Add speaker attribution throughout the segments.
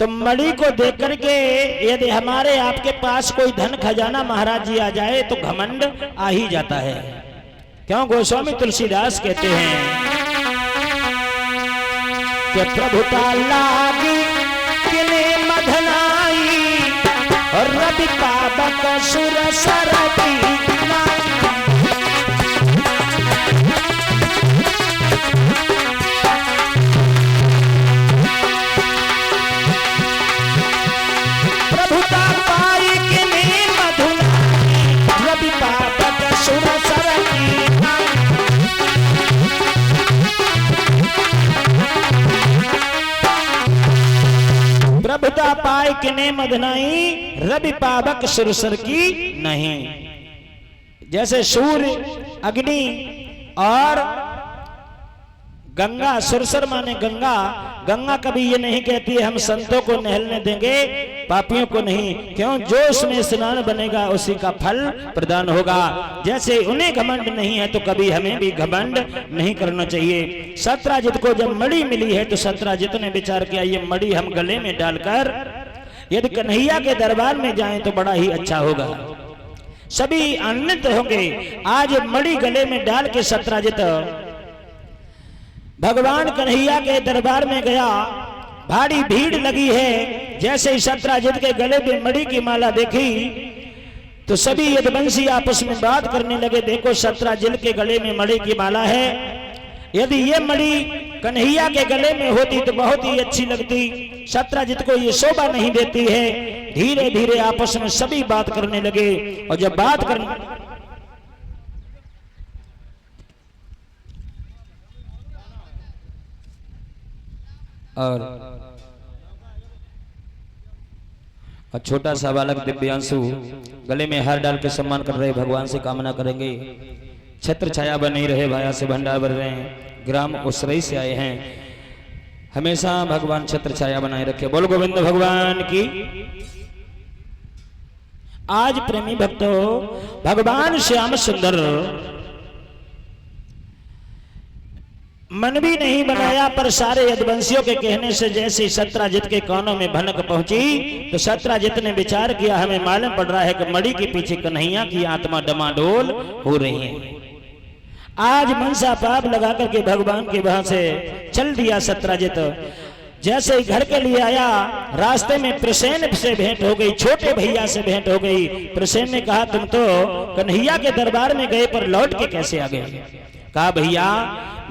Speaker 1: तो मणि को देख करके यदि हमारे आपके पास कोई धन खजाना महाराज जी आ जाए तो घमंड आ ही जाता है। क्यों? गोस्वामी तुलसीदास कहते हैं कि प्रभुता लागी किने मधनाई और रवि पावक सुर सरती प्रभुता पाए किने मधनाई रवि पावक सुरसर की नहीं। जैसे सूर्य, अग्नि और गंगा, सुरसर माने गंगा, गंगा कभी ये नहीं कहती है हम संतों को नहलने देंगे, पापियों को नहीं। क्यों? जो उसमें स्नान बनेगा उसी का फल प्रदान होगा। जैसे उन्हें घमंड नहीं है तो कभी हमें भी घमंड नहीं करना चाहिए। सत्राजित को जब मणि मिली है तो सत्राजित ने विचार किया ये मणि हम गले में डालकर यदि कन्हैया के दरबार में जाएं तो बड़ा ही अच्छा होगा, सभी आनंदित होंगे। आज मणि गले में डाल के सत्राजित भगवान कन्हैया के दरबार में गया। भारी भीड़ लगी है। जैसे ही सत्राजित के गले में मणि की माला देखी तो सभी यदुवंशी आपस में बात करने लगे, देखो सत्राजित के गले में मणि की माला है, यदि ये मणि कन्हैया के गले में होती तो बहुत ही अच्छी लगती, सत्राजित को ये शोभा नहीं देती है। धीरे धीरे आपस में सभी बात करने लगे और जब बात करने और छोटा सा बालक दिव्यांशु गले में हार डाल के सम्मान कर रहे, भगवान से कामना करेंगे छत्र छाया बनी रहे, भाया से भंडार भर रहे हैं, ग्राम उसरई से आए हैं, हमेशा भगवान छत्र छाया बनाए रखे। बोल गोविंद भगवान की। आज प्रेमी भक्तों, भगवान श्याम सुंदर मन भी नहीं बनाया पर सारे यदुवंशियों के कहने से जैसे सत्राजित के कानों में भनक पहुंची तो सत्राजित ने विचार किया हमें मालूम पड़ रहा है कि मणि के पीछे कन्हैया की आत्मा डमाडोल हो रही है। आज मनसा पाप लगा करके भगवान के वहां से चल दिया सत्राजित। जैसे ही घर के लिए आया रास्ते में प्रसेन से भेंट हो गई, छोटे भैया से भेंट हो गई। प्रसेन ने कहा तुम तो कन्हैया के दरबार में गए पर लौट के कैसे आ गए? कहा भैया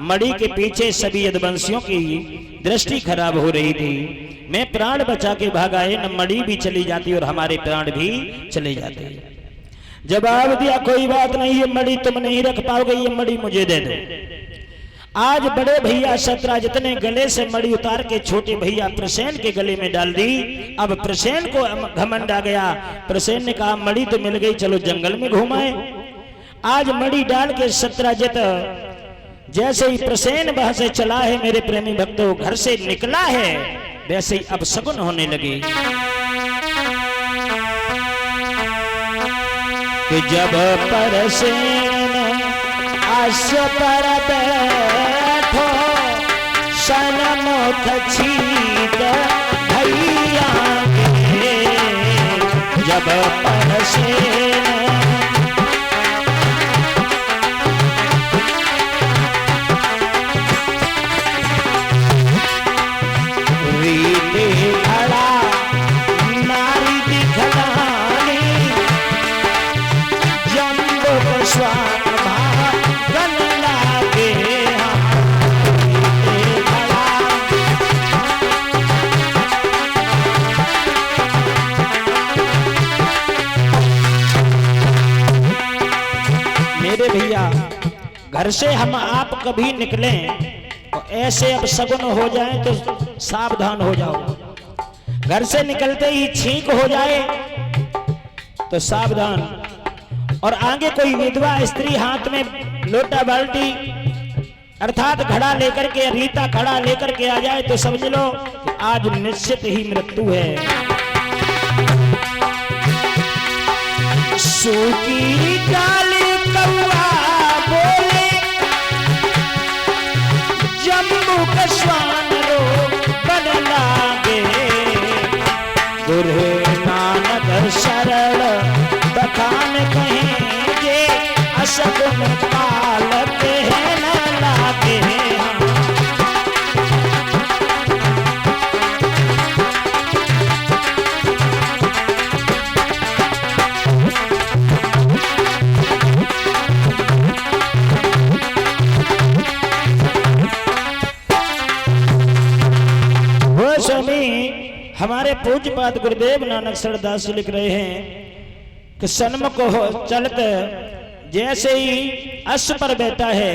Speaker 1: मणि के पीछे सभी यदुवंशियों की दृष्टि खराब हो रही थी, मैं प्राण बचा के भागा है, न मणि भी चली जाती और हमारे प्राण भी चले जाते। जवाब दिया कोई बात नहीं, ये मणि तुम नहीं रख पाओगे, ये मणि मुझे दे दो। आज बड़े भैया सत्राजित ने गले से मणि उतार के छोटे भैया प्रसेन के गले में डाल दी। अब प्रसेन को घमंड आ गया। प्रसेन ने कहा मणि तो मिल गई, चलो जंगल में घुमाए। आज मणि डाल के सत्राजित जैसे ही प्रसेन वहां से चला है मेरे प्रेमी भक्तों, घर से निकला है, वैसे ही अब शगुन होने लगे कि जब परसेन आस पर बैठो सनमुख छीद भैया के, जब परसेन घर से हम आप कभी निकले तो ऐसे अब सगुन हो जाए तो सावधान हो जाओ। घर से निकलते ही छींक हो जाए तो सावधान। और आगे कोई विधवा स्त्री हाथ में लोटा बाल्टी अर्थात घड़ा लेकर के, रीता घड़ा लेकर के आ जाए तो समझ लो आज निश्चित ही मृत्यु है। सूखी डाली कौआ बोले जम्बू का श्वान रो बन लागे, गुरु नानक शरण बखान कहें जे असगुन काल के न लागे। हमारे पूज्यपाद गुरुदेव नानक सरदास जी लिख रहे हैं कि सन्मुख हो चलत जैसे ही अश्व पर बैठा है,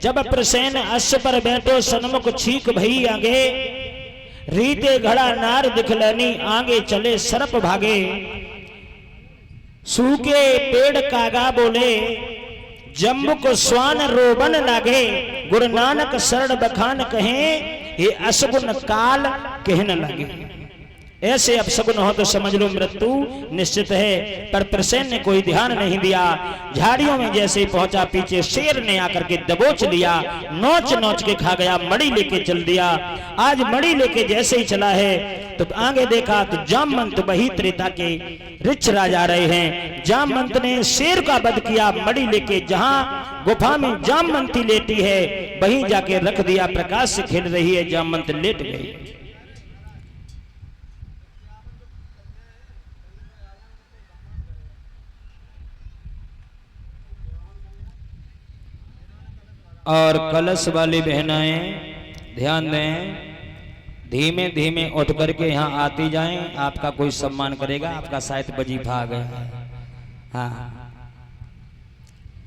Speaker 1: जब प्रसेन अश्व पर बैठो सन्मुख छीक भई आगे, रीते घड़ा नार दिखलनी आगे चले सर्प भागे, सूखे पेड़ कागा बोले जम्मू को स्वान रोबन लागे, गुरु नानक शरण बखान कहें ये असगुन काल कहने लगे। ऐसे अपशगुन हो तो समझ लो मृत्यु निश्चित है। पर प्रसेन ने कोई ध्यान नहीं दिया, झाड़ियों में जैसे ही पहुंचा पीछे शेर ने आकर के दबोच लिया, नोच नोच के खा गया, मड़ी लेके चल दिया। आज मड़ी लेके जैसे ही चला है तो आगे देखा तो जामवंत वही त्रेता के ऋक्ष राजा रहे हैं। जामवंत ने शेर का वध किया, मड़ी लेके जहां गुफा में जामवंती लेटी है वहीं जाके रख दिया। प्रकाश से खेल रही है, जामवंत लेट गई। और कलश वाली बहनाएं ध्यान दें, धीमे धीमे उठ करके यहाँ आती जाएं, आपका कोई सम्मान करेगा। आपका शायद वजीफा आ गया, हाँ,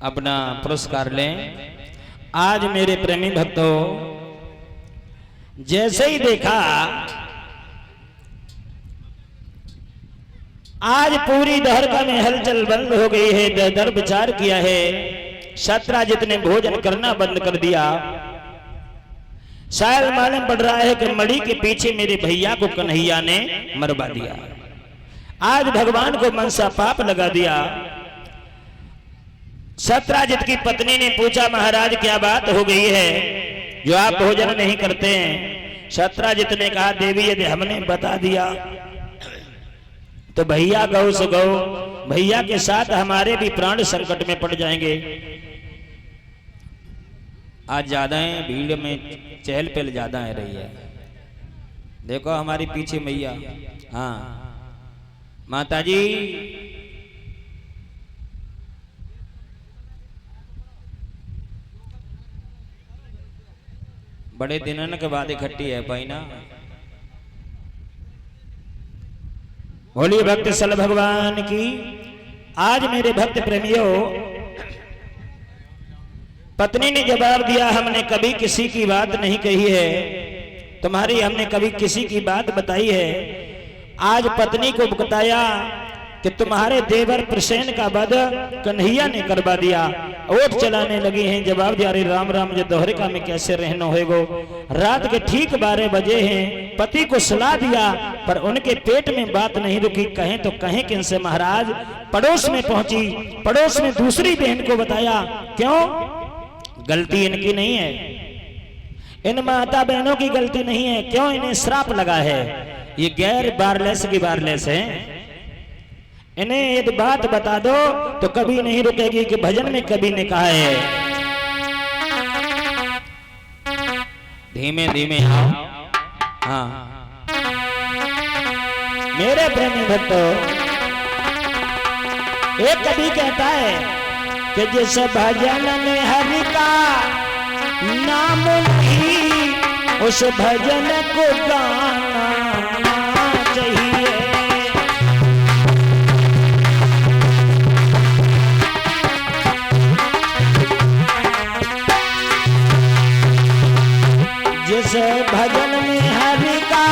Speaker 1: अपना पुरस्कार लें। आज मेरे प्रेमी भक्तों, जैसे ही देखा आज पूरी द्वारका में हलचल बंद हो गई है, दर विचार किया है। सत्राजित ने भोजन करना बंद कर दिया। शायद मालूम पड़ रहा है कि मड़ी के पीछे मेरे भैया को कन्हैया ने मरवा दिया। आज भगवान को मनसा पाप लगा दिया। सत्राजित की पत्नी ने पूछा, महाराज क्या बात हो गई है जो आप भोजन नहीं करते हैं? सत्राजित ने कहा, देवी यदि हमने बता दिया तो भैया गौ से गौ, भैया के साथ हमारे भी प्राण संकट में पड़ जाएंगे। आज ज्यादा है, भीड़ में चहल पहल ज्यादा है रही है। देखो हमारी पीछे मैया, हाँ माताजी, बड़े दिनों के बाद इकट्ठी है भाई ना। बोलिए भक्त सल भगवान की। आज मेरे भक्त प्रेमियों, पत्नी ने जवाब दिया, हमने कभी किसी की बात नहीं कही है, तुम्हारी हमने कभी किसी की बात बताई है। आज पत्नी को बताया कि तुम्हारे देवर प्रसेन का वध कन्हैया ने करवा दिया। ओट चलाने लगी हैं, जवाब दिया, अरे राम राम, जो दोहरिका में कैसे रहना होएगो। रात के ठीक 12 बजे हैं, पति को सुला दिया पर उनके पेट में बात नहीं रुकी। कहें तो कहें किनसे महाराज। पड़ोस में पहुंची, पड़ोस में दूसरी बहन को बताया। क्यों? गलती इनकी नहीं है, इन माता बहनों की गलती नहीं है। क्यों? इन्हें श्राप लगा है, ये गैर बारलेस की बारलेस है। इन्हें यदि बात बता दो तो कभी नहीं रुकेगी कि भजन में कभी ने कहा है। धीमे धीमे आओ, हाँ मेरे प्रेमी भक्तों, एक कवि कहता है कि जिस भजन में हरि का नाम नहीं, उस भजन को गाना चाहिए। जिस भजन में हरि का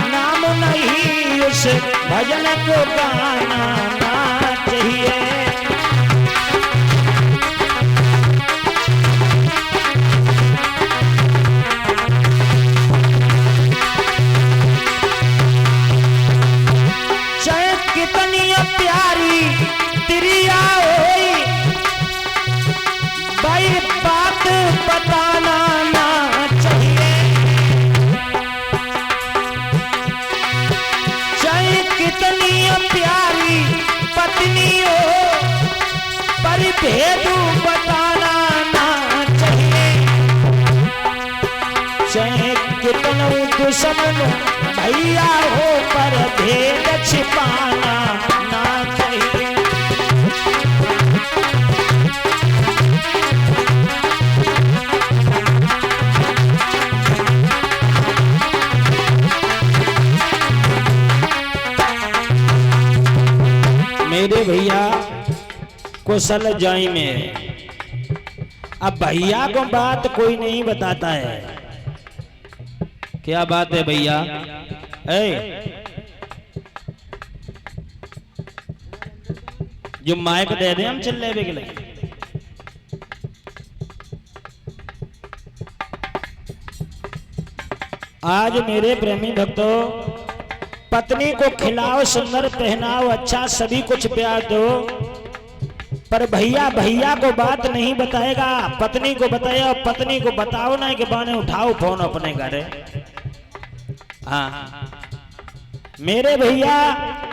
Speaker 1: नाम नहीं, उस भजन को गाना चाहिए। प्यारी तिरिया होई भाई, बात बताना ना चाहिए। चाहे भेद बताना ना चाहिए, चाहे कितना दुश्मन भैया हो पर भेद छिपाना ना चाहिए। मेरे भैया कुशल जाई में, अब भैया को बात कोई नहीं बताता है। क्या बात है भैया? जो माइक दे दे हम चल ले गए। आज मेरे प्रेमी भक्तों, पत्नी को खिलाओ, सुंदर पहनाओ, अच्छा सभी कुछ प्यार दो, पर भैया भैया को बात नहीं बताएगा, पत्नी को बताया। पत्नी को बताओ ना कि बाने उठाओ फोन अपने घर। हाँ मेरे भैया,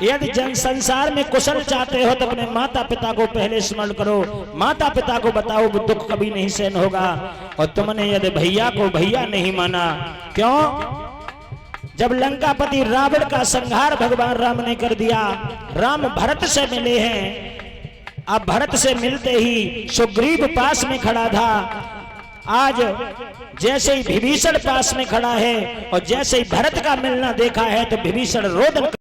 Speaker 1: यदि जन संसार में कुशल चाहते हो तो अपने माता पिता को पहले स्मरण करो, माता पिता को बताओ, दुख कभी नहीं सहन होगा। और तुमने यदि भैया को भैया नहीं माना, क्यों? जब लंकापति रावण का संहार भगवान राम ने कर दिया, राम भरत से मिले हैं। अब भरत से मिलते ही सुग्रीव पास में खड़ा था, आज जैसे ही विभीषण पास में खड़ा है और जैसे ही भरत का मिलना देखा है तो विभीषण रोदन